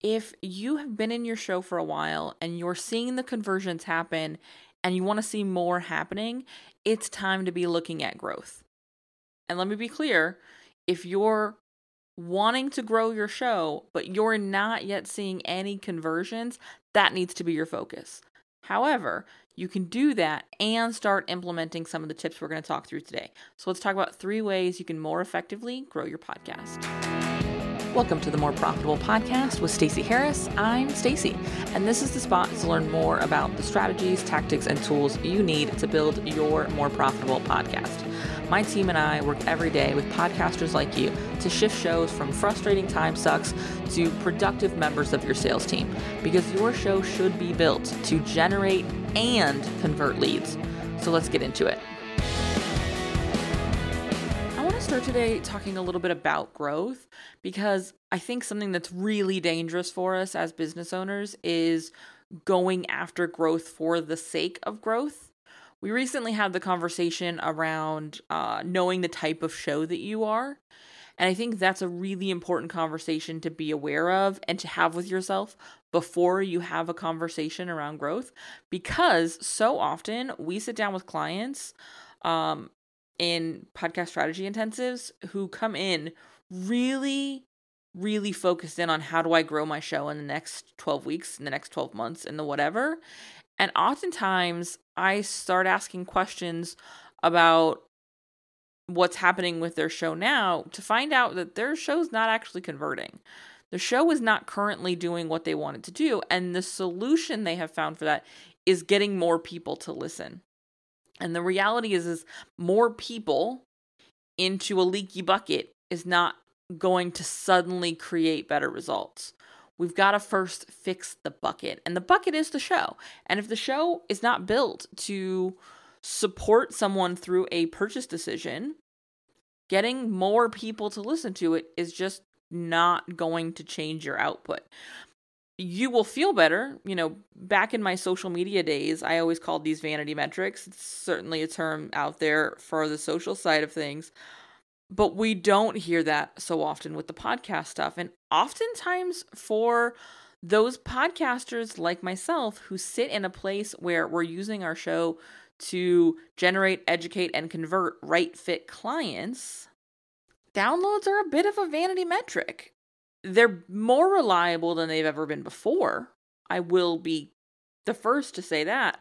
If you have been in your show for a while and you're seeing the conversions happen and you want to see more happening, it's time to be looking at growth. And let me be clear, if you're wanting to grow your show, but you're not yet seeing any conversions, that needs to be your focus. However, you can do that and start implementing some of the tips we're going to talk through today. So let's talk about 3 ways you can more effectively grow your podcast. Welcome to the More Profitable Podcast with Stacey Harris. I'm Stacey, and this is the spot to learn more about the strategies, tactics, and tools you need to build your more profitable podcast. My team and I work every day with podcasters like you to shift shows from frustrating time sucks to productive members of your sales team, because your show should be built to generate and convert leads. So let's get into it. I want to start today talking a little bit about growth, because I think something that's really dangerous for us as business owners is going after growth for the sake of growth. We recently had the conversation around knowing the type of show that you are. And I think that's a really important conversation to be aware of and to have with yourself before you have a conversation around growth. Because so often we sit down with clients in podcast strategy intensives who come in really focused in on how do I grow my show in the next 12 weeks, in the next 12 months, in the whatever. And oftentimes I start asking questions about what's happening with their show now to find out that their show's not actually converting. The show is not currently doing what they wanted to do. And the solution they have found for that is getting more people to listen. And the reality is more people into a leaky bucket is not going to suddenly create better results. We've got to first fix the bucket, and the bucket is the show. And if the show is not built to support someone through a purchase decision, getting more people to listen to it is just not going to change your output. You will feel better. Back in my social media days, I always called these vanity metrics. It's certainly a term out there for the social side of things, but we don't hear that so often with the podcast stuff. And oftentimes for those podcasters like myself who sit in a place where we're using our show to generate, educate, and convert right fit clients, downloads are a bit of a vanity metric. They're more reliable than they've ever been before. I will be the first to say that.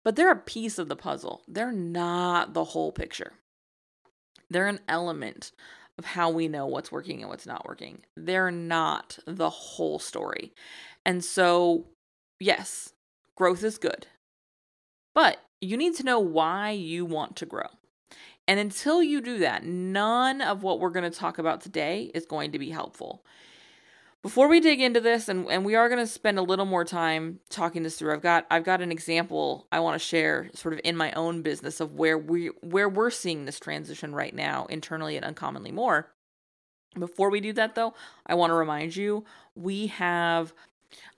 But they're a piece of the puzzle. They're not the whole picture. They're an element of how we know what's working and what's not working. They're not the whole story. And so, yes, growth is good. But you need to know why you want to grow. And until you do that, none of what we're going to talk about today is going to be helpful. Before we dig into this, and we are going to spend a little more time talking this through, I've got an example I want to share sort of in my own business of where we're seeing this transition right now internally at Uncommonly More. Before we do that though, I want to remind you, we have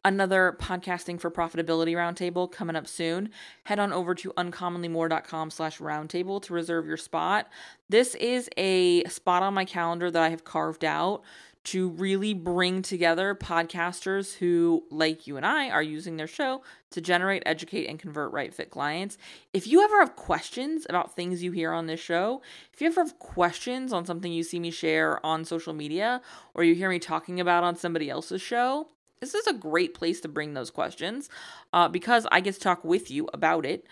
another Podcasting for Profitability Roundtable coming up soon. Head on over to uncommonlymore.com/roundtable to reserve your spot. This is a spot on my calendar that I have carved out to really bring together podcasters who, like you and I, are using their show to generate, educate, and convert right fit clients. If you ever have questions about things you hear on this show, if you ever have questions on something you see me share on social media, or you hear me talking about on somebody else's show, this is a great place to bring those questions because I get to talk with you about it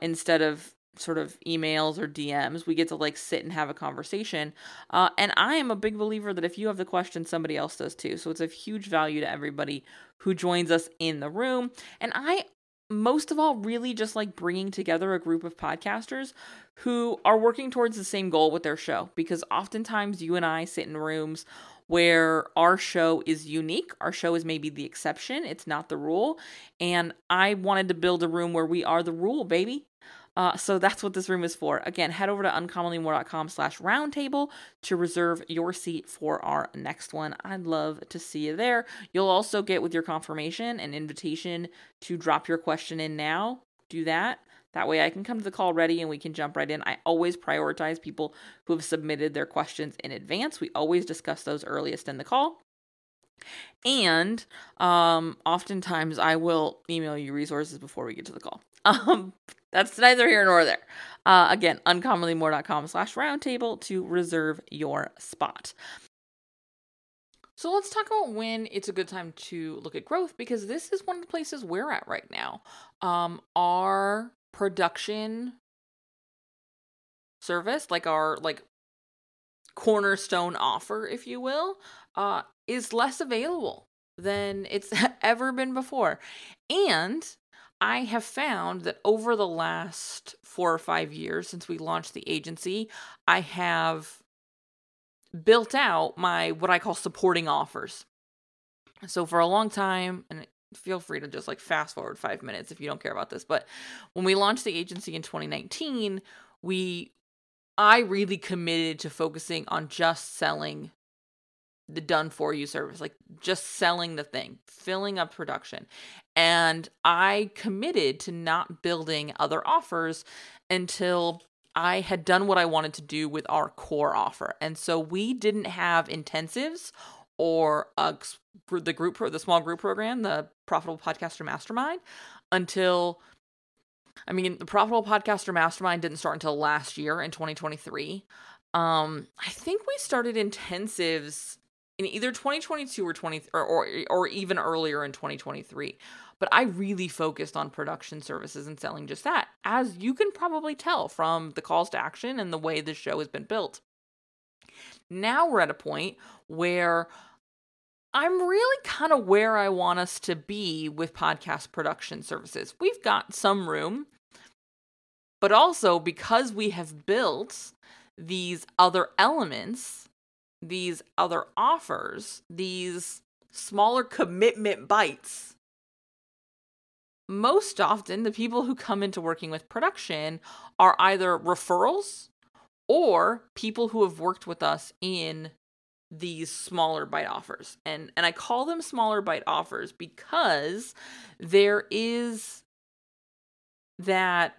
instead of sort of emails or DMs. We get to sit and have a conversation. And I am a big believer that if you have the question, somebody else does too. So it's of huge value to everybody who joins us in the room. And I, most of all, really just like bringing together a group of podcasters who are working towards the same goal with their show. Because oftentimes you and I sit in rooms where our show is unique. Our show is maybe the exception. It's not the rule. And I wanted to build a room where we are the rule, baby. So that's what this room is for. Again, head over to uncommonlymore.com/roundtable to reserve your seat for our next one. I'd love to see you there. You'll also get with your confirmation an invitation to drop your question in now. Do that. That way I can come to the call ready and we can jump right in. I always prioritize people who have submitted their questions in advance. We always discuss those earliest in the call. And oftentimes I will email you resources before we get to the call. That's neither here nor there. Again, uncommonlymore.com/roundtable to reserve your spot. So let's talk about when it's a good time to look at growth, because this is one of the places we're at right now. Our production service, like our cornerstone offer, if you will, is less available than it's ever been before. And I have found that over the last 4 or 5 years since we launched the agency, I have built out my what I call supporting offers. So for a long time, and feel free to just fast forward 5 minutes if you don't care about this, but when we launched the agency in 2019, I really committed to focusing on just selling the done for you service, just selling the thing, filling up production. And I committed to not building other offers until I had done what I wanted to do with our core offer. And so we didn't have intensives or the small group program, the Profitable Podcaster Mastermind, until, the Profitable Podcaster Mastermind didn't start until last year in 2023. I think we started intensives in either 2022 or even earlier in 2023. But I really focused on production services and selling just that, as you can probably tell from the calls to action and the way this show has been built. Now we're at a point where I'm really kind of where I want us to be with podcast production services. We've got some room, but also because we have built these other elements, these other offers, these smaller commitment bites, most often the people who come into working with production are either referrals or people who have worked with us in these smaller bite offers. And I call them smaller bite offers because there is that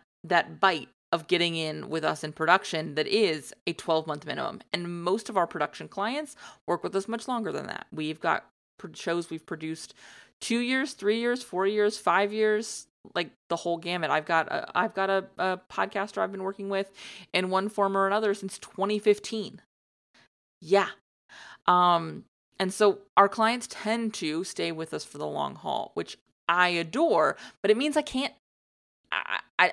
bite of getting in with us in production that is a 12-month minimum. And most of our production clients work with us much longer than that. We've got shows we've produced 2 years, 3 years, 4 years, 5 years, the whole gamut. I've got a podcaster I've been working with in one form or another since 2015. Yeah. And so our clients tend to stay with us for the long haul, which I adore, but it means I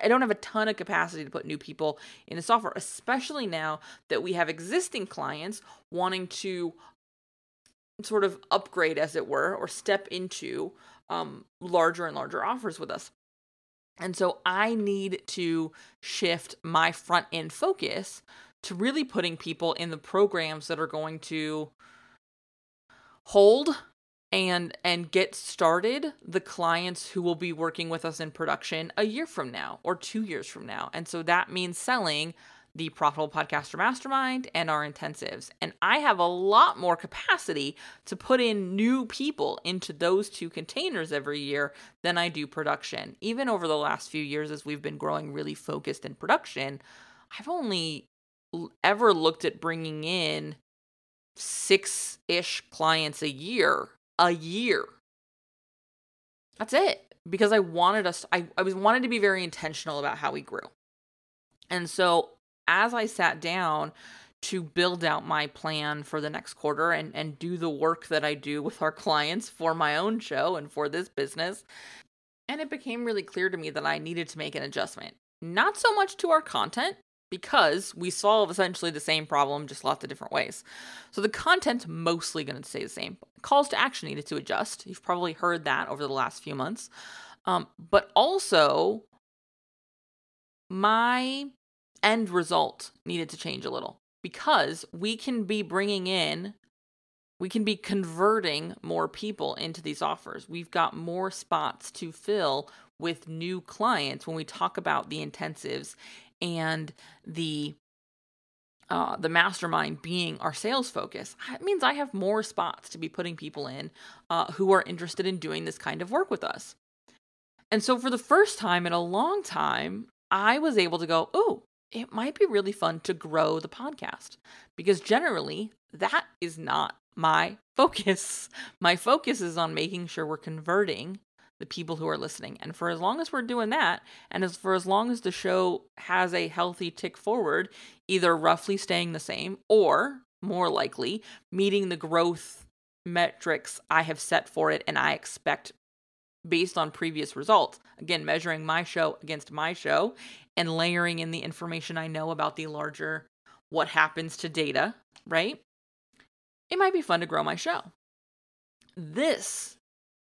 don't have a ton of capacity to put new people in the software, especially now that we have existing clients wanting to sort of upgrade, as it were, or step into larger and larger offers with us. And so I need to shift my front end focus to really putting people in the programs that are going to hold and get started the clients who will be working with us in production a year from now or 2 years from now. And so that means selling the Profitable Podcaster Mastermind and our intensives. And I have a lot more capacity to put in new people into those two containers every year than I do production. Even over the last few years, as we've been growing really focused in production, I've only ever looked at bringing in 6-ish clients a year. That's it. Because I wanted wanted to be very intentional about how we grew. And so as I sat down to build out my plan for the next quarter and do the work that I do with our clients for my own show and for this business, and it became really clear to me that I needed to make an adjustment. Not so much to our content, because we solve essentially the same problem, just lots of different ways. So the content's mostly going to stay the same. Calls to action needed to adjust. You've probably heard that over the last few months. But also, my end result needed to change a little, because we can be converting more people into these offers. We've got more spots to fill with new clients when we talk about the intensives and the mastermind being our sales focus. That means I have more spots to be putting people in who are interested in doing this kind of work with us. And so for the first time in a long time, I was able to go, oh, it might be really fun to grow the podcast, because generally that is not my focus. My focus is on making sure we're converting the people who are listening. And for as long as we're doing that, and for as long as the show has a healthy tick forward, either roughly staying the same or more likely meeting the growth metrics I have set for it and I expect based on previous results. Again, measuring my show against my show and layering in the information I know about the larger what happens to data, right? It might be fun to grow my show. This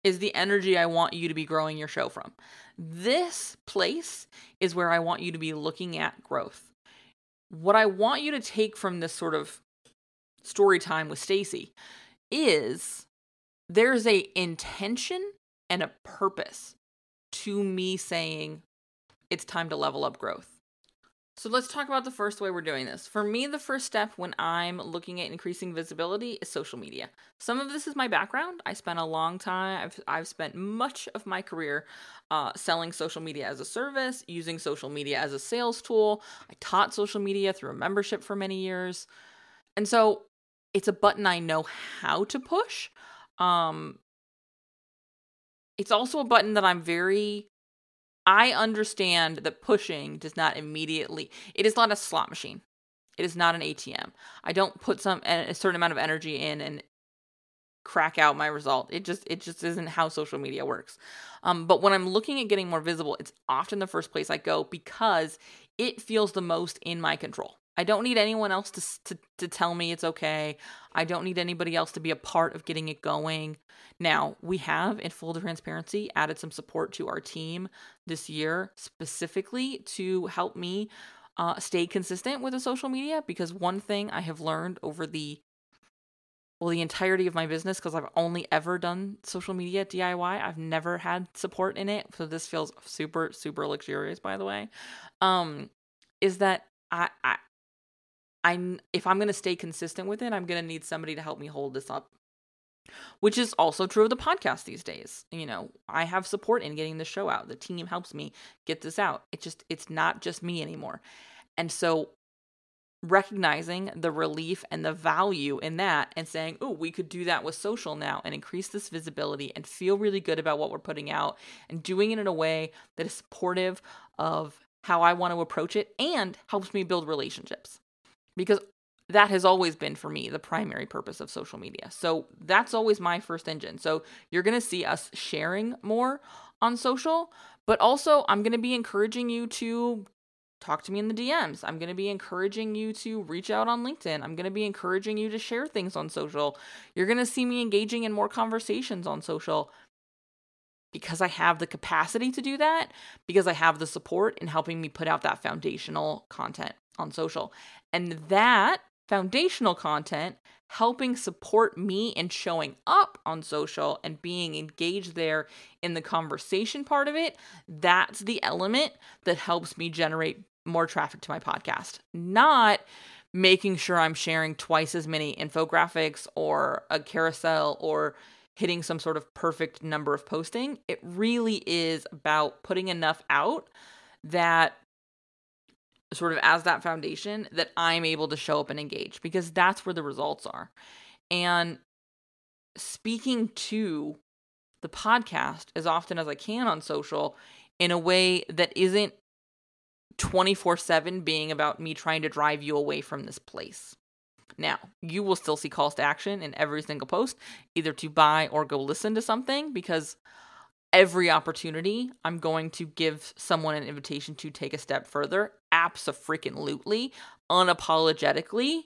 is the energy I want you to be growing your show from. This place is where I want you to be looking at growth. What I want you to take from this sort of story time with Stacy is there's a intention and a purpose to me saying it's time to level up growth. So let's talk about the first way we're doing this. For me, the first step when I'm looking at increasing visibility is social media. Some of this is my background. I spent a long time, I've spent much of my career selling social media as a service, using social media as a sales tool. I taught social media through a membership for many years. And so it's a button I know how to push. It's also a button that I understand that pushing does not immediately, it is not a slot machine. It is not an ATM. I don't put a certain amount of energy in and crack out my result. It just isn't how social media works. But when I'm looking at getting more visible, it's often the first place I go because it feels the most in my control. I don't need anyone else to tell me it's okay. I don't need anybody else to be a part of getting it going. Now, we have, in full transparency, added some support to our team this year specifically to help me stay consistent with the social media, because one thing I have learned over the entirety of my business, because I've only ever done social media DIY, I've never had support in it, so this feels super, super luxurious, by the way, is that if I'm going to stay consistent with it, I'm going to need somebody to help me hold this up, which is also true of the podcast these days. I have support in getting the show out. The team helps me get this out. It's not just me anymore. And so recognizing the relief and the value in that and saying, oh, we could do that with social now and increase this visibility and feel really good about what we're putting out and doing it in a way that is supportive of how I want to approach it and helps me build relationships. Because that has always been, for me, the primary purpose of social media. So that's always my first engine. So you're going to see us sharing more on social, but also I'm going to be encouraging you to talk to me in the DMs. I'm going to be encouraging you to reach out on LinkedIn. I'm going to be encouraging you to share things on social. You're going to see me engaging in more conversations on social because I have the capacity to do that, because I have the support in helping me put out that foundational content on social. And that foundational content helping support me in showing up on social and being engaged there in the conversation part of it, that's the element that helps me generate more traffic to my podcast. Not making sure I'm sharing twice as many infographics or a carousel or hitting some sort of perfect number of posting. It really is about putting enough out that sort of as that foundation that I'm able to show up and engage, because that's where the results are. And speaking to the podcast as often as I can on social in a way that isn't 24/7 being about me trying to drive you away from this place. Now, you will still see calls to action in every single post, either to buy or go listen to something, because every opportunity, I'm going to give someone an invitation to take a step further, abso-freaking-lutely, unapologetically.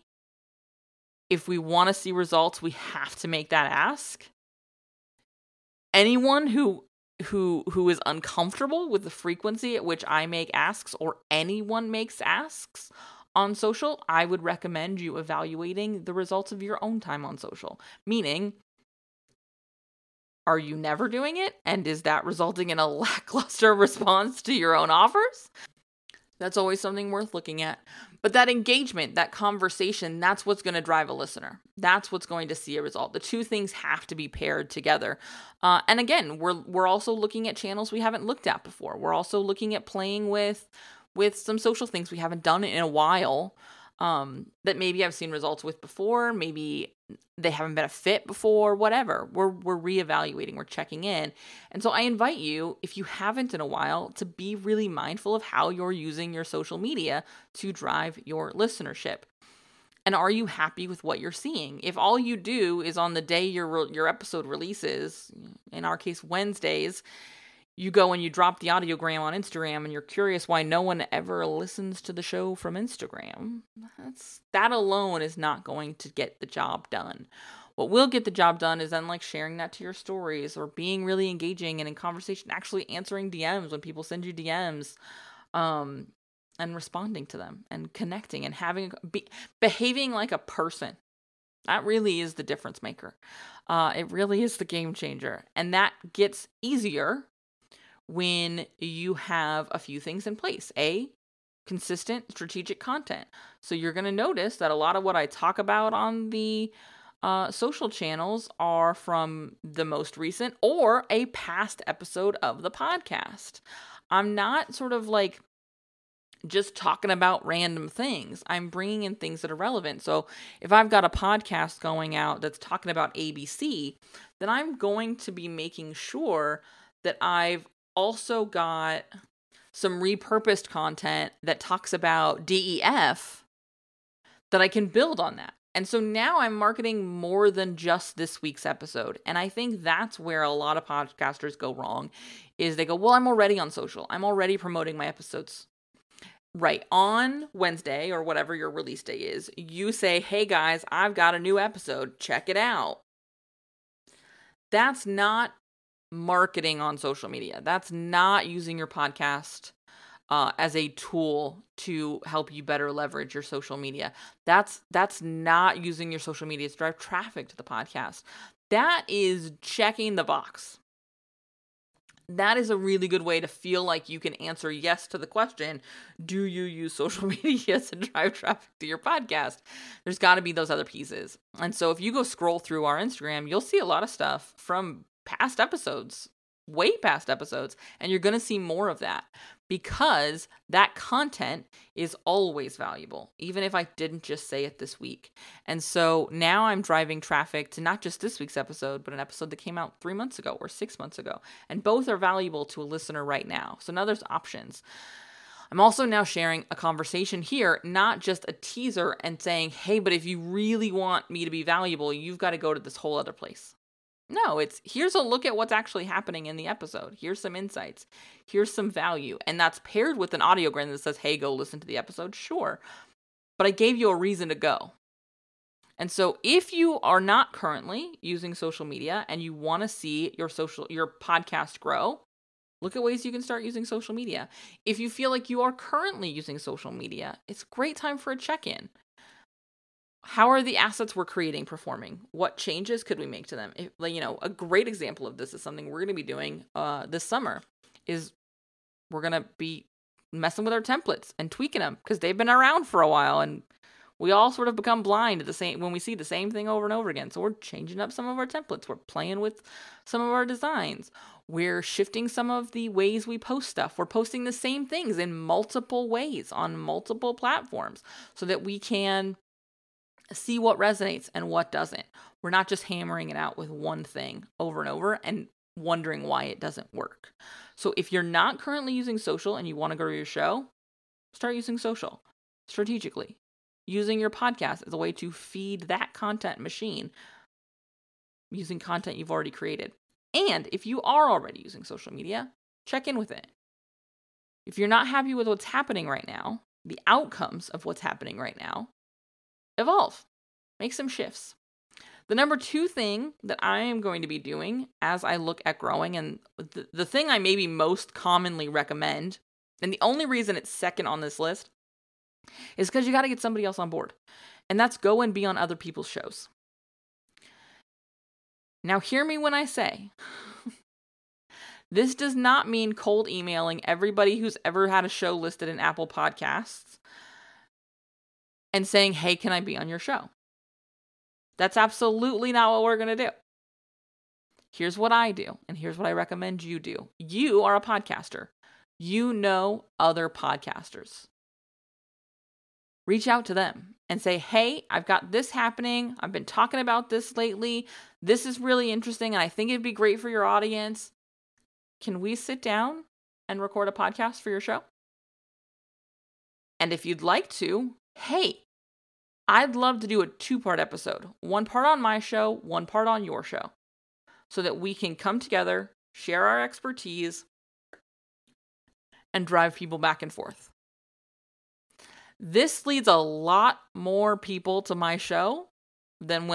If we want to see results, we have to make that ask. Anyone who is uncomfortable with the frequency at which I make asks, or anyone makes asks on social, I would recommend you evaluating the results of your own time on social. Meaning, are you never doing it? And is that resulting in a lackluster response to your own offers? That's always something worth looking at. But that engagement, that conversation, that's what's going to drive a listener. That's what's going to see a result. The two things have to be paired together. And again, we're also looking at channels we haven't looked at before. We're also looking at playing with some social things we haven't done in a while. that maybe I've seen results with before, maybe they haven't been a fit before, whatever. We're reevaluating, we're checking in. And so I invite you, if you haven't in a while, to be really mindful of how you're using your social media to drive your listenership. And are you happy with what you're seeing? If all you do is on the day your episode releases, in our case Wednesdays, you go and you drop the audiogram on Instagram and you're curious why no one ever listens to the show from Instagram, that alone is not going to get the job done. What will get the job done is then like sharing that to your stories or being really engaging and in conversation, actually answering DMs when people send you DMs, and responding to them and connecting and behaving like a person. That really is the difference maker. It really is the game changer. And that gets easier when you have a few things in place. Consistent strategic content. So you're going to notice that a lot of what I talk about on the social channels are from the most recent or a past episode of the podcast. I'm not sort of like just talking about random things. I'm bringing in things that are relevant. So if I've got a podcast going out that's talking about ABC, then I'm going to be making sure that I've also got some repurposed content that talks about DEF that I can build on that. And so now I'm marketing more than just this week's episode. And I think that's where a lot of podcasters go wrong, is they go, well, I'm already on social. I'm already promoting my episodes. Right. On Wednesday or whatever your release day is, you say, hey guys, I've got a new episode. Check it out. That's not marketing on social media. That's not using your podcast as a tool to help you better leverage your social media. That's not using your social media to drive traffic to the podcast. That is checking the box. That is a really good way to feel like you can answer yes to the question, do you use social media to drive traffic to your podcast? There's got to be those other pieces. And so if you go scroll through our Instagram, you'll see a lot of stuff from past episodes, way past episodes, and you're going to see more of that because that content is always valuable, even if I didn't just say it this week. And so now I'm driving traffic to not just this week's episode, but an episode that came out 3 months ago or 6 months ago, and both are valuable to a listener right now. So now there's options. I'm also now sharing a conversation here, not just a teaser and saying, hey, but if you really want me to be valuable, you've got to go to this whole other place. No, it's here's a look at what's actually happening in the episode. Here's some insights. Here's some value. And that's paired with an audiogram that says, hey, go listen to the episode. Sure. But I gave you a reason to go. And so if you are not currently using social media and you want to see your podcast grow, look at ways you can start using social media. If you feel like you are currently using social media, it's a great time for a check-in. How are the assets we're creating performing? What changes could we make to them? A great example of this is something we're going to be doing this summer is we're going to be messing with our templates and tweaking them because they've been around for a while and we all sort of become blind when we see the same thing over and over again. So we're changing up some of our templates. We're playing with some of our designs. We're shifting some of the ways we post stuff. We're posting the same things in multiple ways on multiple platforms so that we can see what resonates and what doesn't. We're not just hammering it out with one thing over and over and wondering why it doesn't work. So if you're not currently using social and you want to grow your show, start using social strategically. Using your podcast as a way to feed that content machine using content you've already created. And if you are already using social media, check in with it. If you're not happy with what's happening right now, the outcomes of what's happening right now, evolve. Make some shifts. The number 2 thing that I am going to be doing as I look at growing, and the thing I maybe most commonly recommend, and the only reason it's second on this list, is because you got to get somebody else on board. And that's go and be on other people's shows. Now hear me when I say, this does not mean cold emailing everybody who's ever had a show listed in Apple Podcasts and saying, hey, can I be on your show? That's absolutely not what we're going to do. Here's what I do, and here's what I recommend you do. You are a podcaster. You know other podcasters. reach out to them and say, hey, I've got this happening. I've been talking about this lately. This is really interesting, and I think it'd be great for your audience. Can we sit down and record a podcast for your show? And if you'd like to, hey, I'd love to do a 2-part episode. 1 part on my show, 1 part on your show. So that we can come together, share our expertise, and drive people back and forth. This leads a lot more people to my show than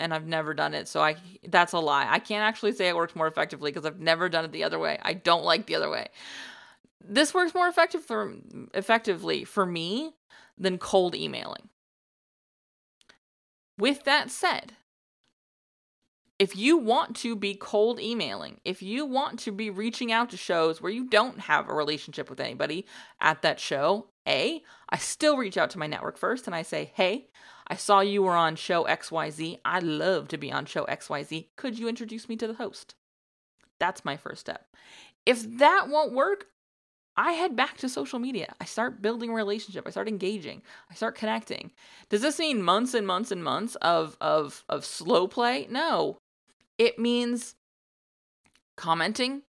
and I've never done it, so that's a lie. I can't actually say it works more effectively because I've never done it the other way. I don't like the other way. This works more effectively for me than cold emailing. With that said, if you want to be cold emailing, if you want to be reaching out to shows where you don't have a relationship with anybody at that show, I still reach out to my network first and I say, hey, I saw you were on show XYZ. I'd love to be on show XYZ. Could you introduce me to the host? That's my first step. If that won't work, I head back to social media. I start building a relationship. I start engaging. I start connecting. Does this mean months and months and months of slow play? No. It means commenting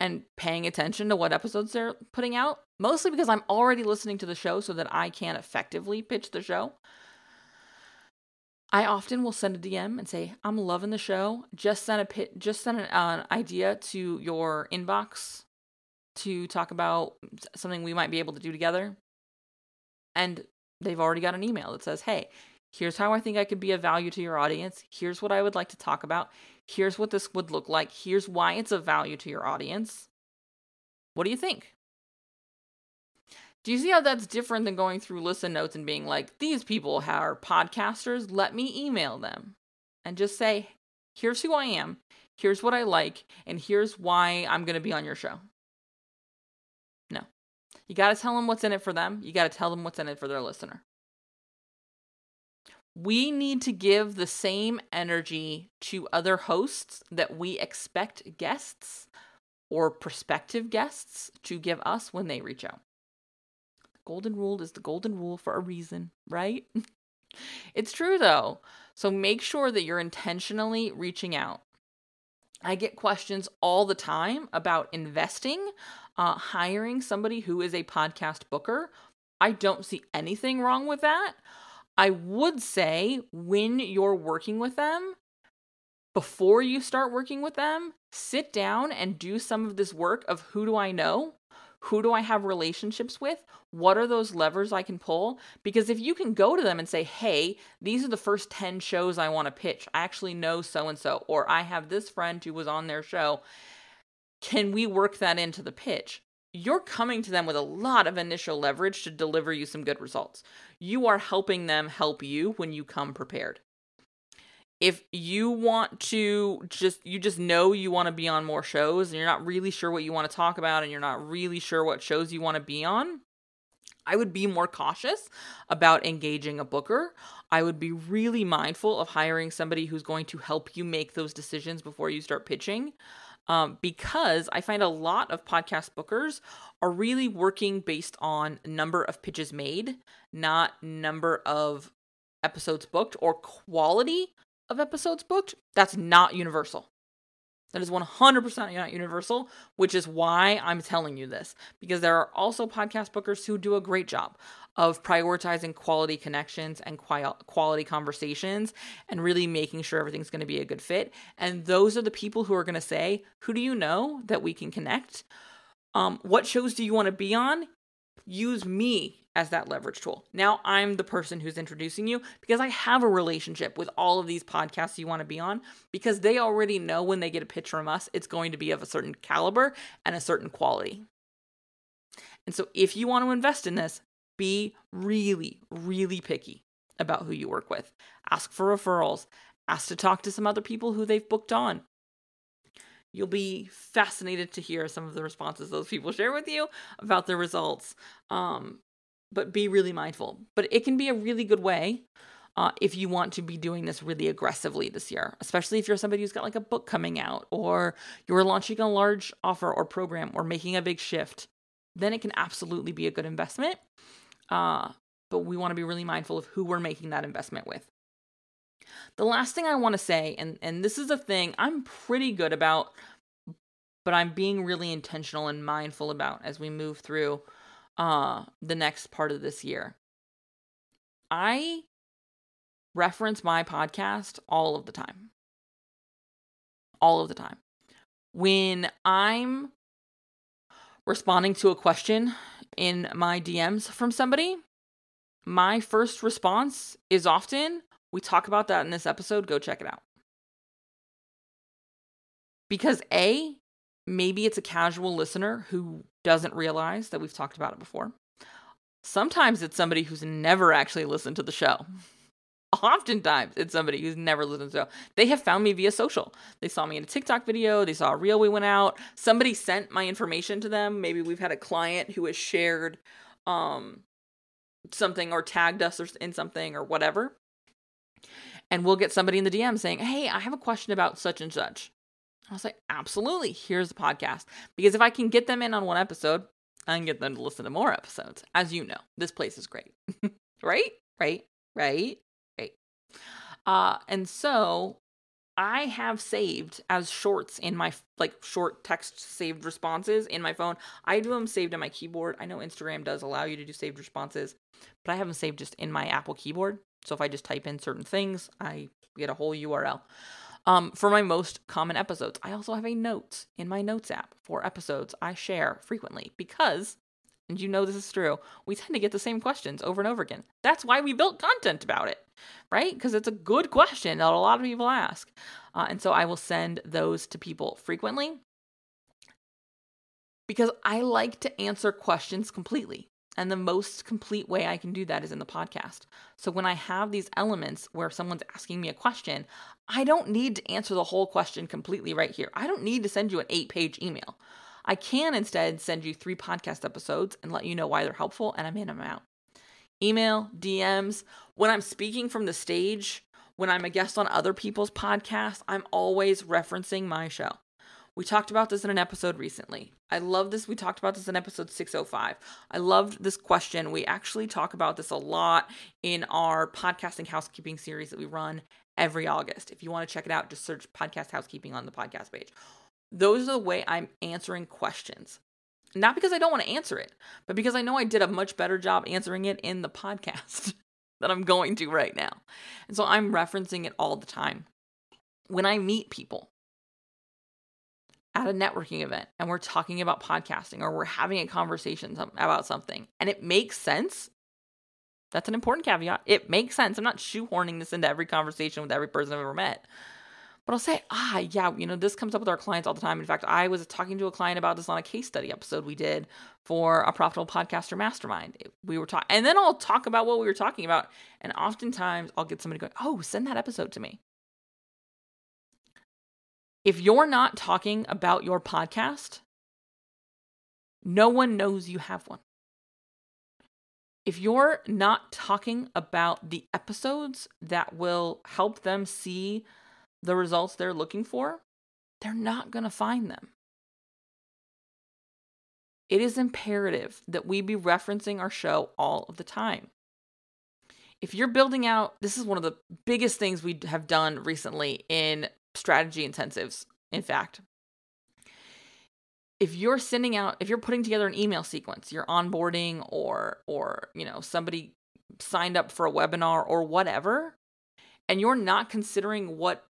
and paying attention to what episodes they're putting out, mostly because I'm already listening to the show so that I can effectively pitch the show. I often will send a DM and say, I'm loving the show. Just send an idea to your inbox to talk about something we might be able to do together. And they've already got an email that says, hey, here's how I think I could be of value to your audience. Here's what I would like to talk about. Here's what this would look like. Here's why it's of value to your audience. What do you think? Do you see how that's different than going through listen notes and being like, these people are podcasters, let me email them. And just say, here's who I am, here's what I like, and here's why I'm going to be on your show. No. You got to tell them what's in it for them. You got to tell them what's in it for their listener. We need to give the same energy to other hosts that we expect guests or prospective guests to give us when they reach out. Golden rule is the golden rule for a reason, right? It's true though. So make sure that you're intentionally reaching out. I get questions all the time about investing, hiring somebody who is a podcast booker. I don't see anything wrong with that. I would say when you're working with them, before you start working with them, sit down and do some of this work of who do I know? Who do I have relationships with? What are those levers I can pull? Because if you can go to them and say, hey, these are the first 10 shows I want to pitch. I actually know so-and-so, or I have this friend who was on their show. Can we work that into the pitch? You're coming to them with a lot of initial leverage to deliver you some good results. You are helping them help you when you come prepared. If you want to you just know you want to be on more shows and you're not really sure what you want to talk about and you're not really sure what shows you want to be on, I would be more cautious about engaging a booker. I would be really mindful of hiring somebody who's going to help you make those decisions before you start pitching. Because I find a lot of podcast bookers are really working based on number of pitches made, not number of episodes booked or quality of episodes booked. That's not universal. That is 100% not universal, which is why I'm telling you this, because there are also podcast bookers who do a great job of prioritizing quality connections and quality conversations and really making sure everything's going to be a good fit. And those are the people who are going to say, who do you know that we can connect? What shows do you want to be on? Use me as that leverage tool. Now I'm the person who's introducing you because I have a relationship with all of these podcasts you want to be on, because they already know when they get a pitch from us, it's going to be of a certain caliber and a certain quality. And so if you want to invest in this, be really, really picky about who you work with. Ask for referrals. Ask to talk to some other people who they've booked on. You'll be fascinated to hear some of the responses those people share with you about their results. But be really mindful. But it can be a really good way if you want to be doing this really aggressively this year, especially if you're somebody who's got like a book coming out, or you're launching a large offer or program or making a big shift. then it can absolutely be a good investment. But we want to be really mindful of who we're making that investment with. The last thing I want to say, and this is a thing I'm pretty good about, but I'm being really intentional and mindful about as we move through the next part of this year. I reference my podcast all of the time. All of the time. When I'm responding to a question in my DMs from somebody, my first response is often, we talk about that in this episode, go check it out. Because A, maybe it's a casual listener who doesn't realize that we've talked about it before. Sometimes it's somebody who's never actually listened to the show. Oftentimes it's somebody who's never listened to the show. They have found me via social. They saw me in a TikTok video. They saw a reel we went out. Somebody sent my information to them. Maybe we've had a client who has shared something or tagged us in something or whatever. And we'll get somebody in the DM saying, hey, I have a question about such and such. I was like, absolutely, here's the podcast. Because if I can get them in on one episode, I can get them to listen to more episodes. As you know, this place is great. Right? And so I have saved as shorts in my, short text saved responses in my phone. I do them saved on my keyboard. I know Instagram does allow you to do saved responses, but I have them saved just in my Apple keyboard. So if I just type in certain things, I get a whole URL. For my most common episodes, I also have a notes in my notes app for episodes I share frequently because, and you know this is true, we tend to get the same questions over and over again. That's why we built content about it, right? Because it's a good question that a lot of people ask. And so I will send those to people frequently because I like to answer questions completely. And the most complete way I can do that is in the podcast. So when I have these elements where someone's asking me a question, I don't need to answer the whole question completely right here. I don't need to send you an 8-page email. I can instead send you 3 podcast episodes and let you know why they're helpful, and I'm in, I'm out. Email, DMs, when I'm speaking from the stage, when I'm a guest on other people's podcasts, I'm always referencing my show. We talked about this in an episode recently. I love this. We talked about this in episode 605. I loved this question. We actually talk about this a lot in our podcasting housekeeping series that we run every August. If you want to check it out, just search podcast housekeeping on the podcast page. Those are the way I'm answering questions. Not because I don't want to answer it, but because I know I did a much better job answering it in the podcast that I'm going to right now. And so I'm referencing it all the time. When I meet people at a networking event and we're talking about podcasting or we're having a conversation about something and it makes sense, that's an important caveat. It makes sense. I'm not shoehorning this into every conversation with every person I've ever met. But I'll say, this comes up with our clients all the time. In fact, I was talking to a client about this on a case study episode we did for a Profitable Podcaster Mastermind. We were talking, and then I'll talk about what we were talking about. And oftentimes I'll get somebody going, oh, send that episode to me. If you're not talking about your podcast, no one knows you have one. If you're not talking about the episodes that will help them see the results they're looking for, they're not going to find them. It is imperative that we be referencing our show all of the time. If you're building out, this is one of the biggest things we have done recently in strategy intensives. In fact, if you're putting together an email sequence, you're onboarding or somebody signed up for a webinar or whatever, and you're not considering what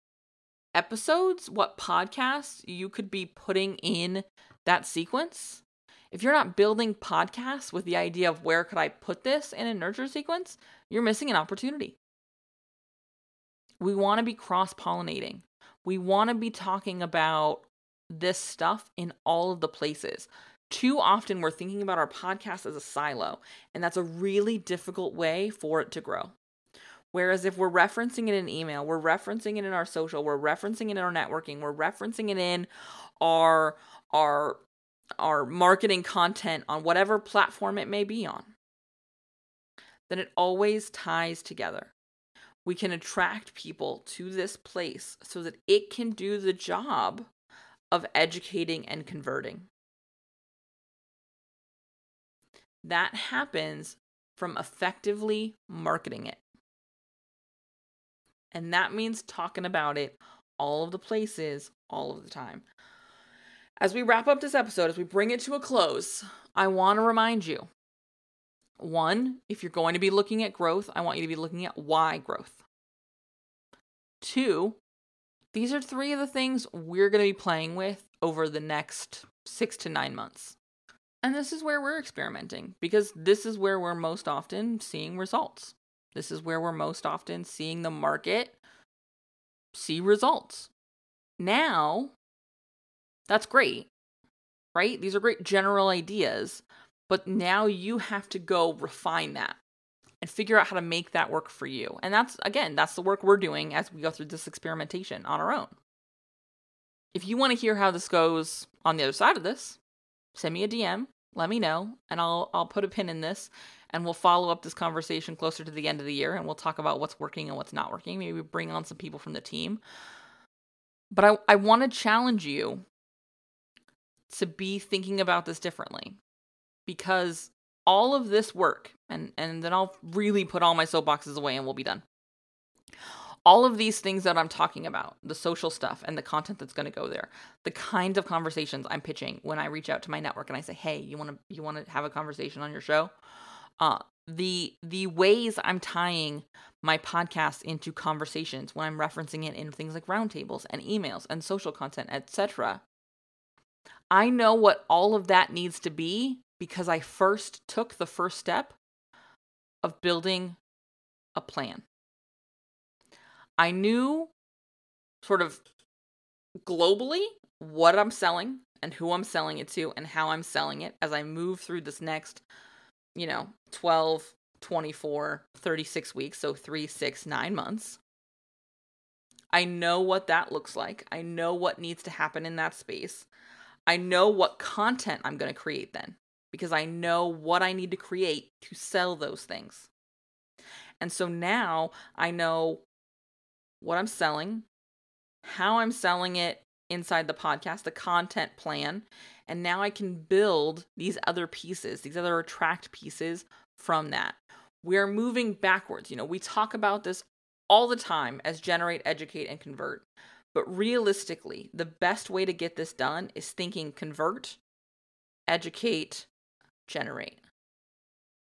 episodes, what podcasts you could be putting in that sequence, if you're not building podcasts with the idea of where could I put this in a nurture sequence, you're missing an opportunity. We want to be cross-pollinating. We want to be talking about this stuff in all of the places. Too often we're thinking about our podcast as a silo, and that's a really difficult way for it to grow. Whereas if we're referencing it in email, we're referencing it in our social, we're referencing it in our networking, we're referencing it in our marketing content on whatever platform it may be on, then it always ties together. We can attract people to this place so that it can do the job of educating and converting. That happens from effectively marketing it. And that means talking about it all of the places, all of the time. As we wrap up this episode, as we bring it to a close, I want to remind you, one, if you're going to be looking at growth, I want you to be looking at why growth. Two, these are 3 of the things we're going to be playing with over the next 6 to 9 months. And this is where we're experimenting, because this is where we're most often seeing results. This is where we're most often seeing the market see results. Now, that's great, right? These are great general ideas, but now you have to go refine that and figure out how to make that work for you. And that's the work we're doing as we go through this experimentation on our own. If you want to hear how this goes on the other side of this, send me a DM, let me know, and I'll put a pin in this, and we'll follow up this conversation closer to the end of the year, and we'll talk about what's working and what's not working. Maybe bring on some people from the team. But I want to challenge you to be thinking about this differently, because all of this work, and then I'll really put all my soapboxes away and we'll be done. All of these things that I'm talking about, the social stuff and the content that's going to go there, the kinds of conversations I'm pitching when I reach out to my network and I say, hey, you want to have a conversation on your show? The ways I'm tying my podcast into conversations when I'm referencing it in things like roundtables and emails and social content, etc. I know what all of that needs to be because I first took the first step of building a plan. I knew sort of globally what I'm selling and who I'm selling it to and how I'm selling it as I move through this next, 12, 24, 36 weeks. So 3, 6, 9 months. I know what that looks like. I know what needs to happen in that space. I know what content I'm going to create then, because I know what I need to create to sell those things. And so now I know what I'm selling, how I'm selling it inside the podcast, the content plan, and now I can build these other pieces, these other attract pieces from that. We're moving backwards. We talk about this all the time as generate, educate, and convert. But realistically, the best way to get this done is thinking convert, educate, generate.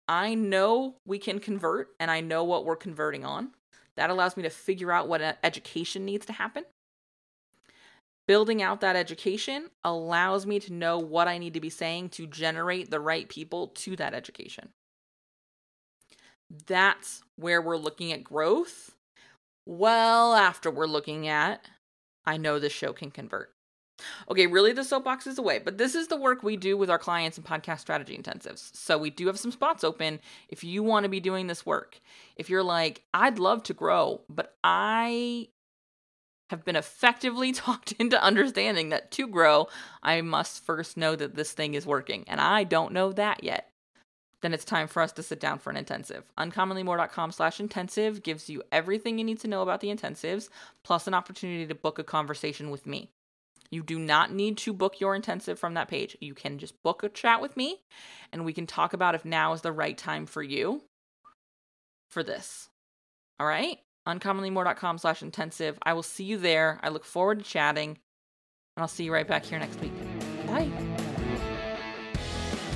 I know we can convert, and I know what we're converting on. That allows me to figure out what education needs to happen. Building out that education allows me to know what I need to be saying to generate the right people to that education. That's where we're looking at growth. Well, after we're looking at, I know this show can convert. Okay, really the soapbox is away, but this is the work we do with our clients in podcast strategy intensives. So we do have some spots open if you want to be doing this work. If you're like, I'd love to grow, but I have been effectively talked into understanding that to grow, I must first know that this thing is working, and I don't know that yet. Then it's time for us to sit down for an intensive. uncommonlymore.com/intensive gives you everything you need to know about the intensives, plus an opportunity to book a conversation with me. You do not need to book your intensive from that page. You can just book a chat with me, and we can talk about if now is the right time for you for this. All right? uncommonlymore.com/intensive. I will see you there. I look forward to chatting, and I'll see you right back here next week. Bye.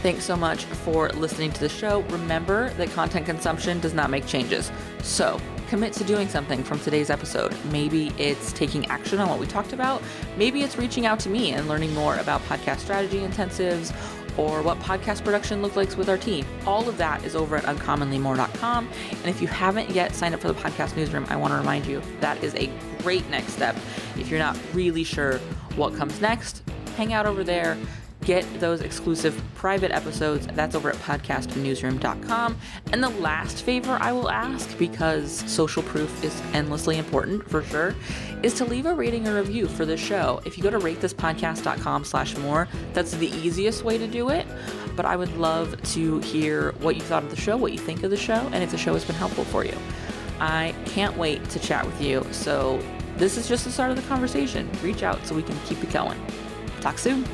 Thanks so much for listening to the show. Remember that content consumption does not make changes. So commit to doing something from today's episode. Maybe it's taking action on what we talked about. Maybe it's reaching out to me and learning more about podcast strategy intensives or what podcast production looks like with our team. All of that is over at uncommonlymore.com. And if you haven't yet signed up for the podcast newsroom, I want to remind you that is a great next step. If you're not really sure what comes next, hang out over there. Get those exclusive private episodes. That's over at podcastnewsroom.com. And the last favor I will ask, because social proof is endlessly important for sure, is to leave a rating or review for the show. If you go to ratethispodcast.com/more, that's the easiest way to do it. But I would love to hear what you thought of the show, what you think of the show, and if the show has been helpful for you. I can't wait to chat with you. So this is just the start of the conversation. Reach out so we can keep it going. Talk soon.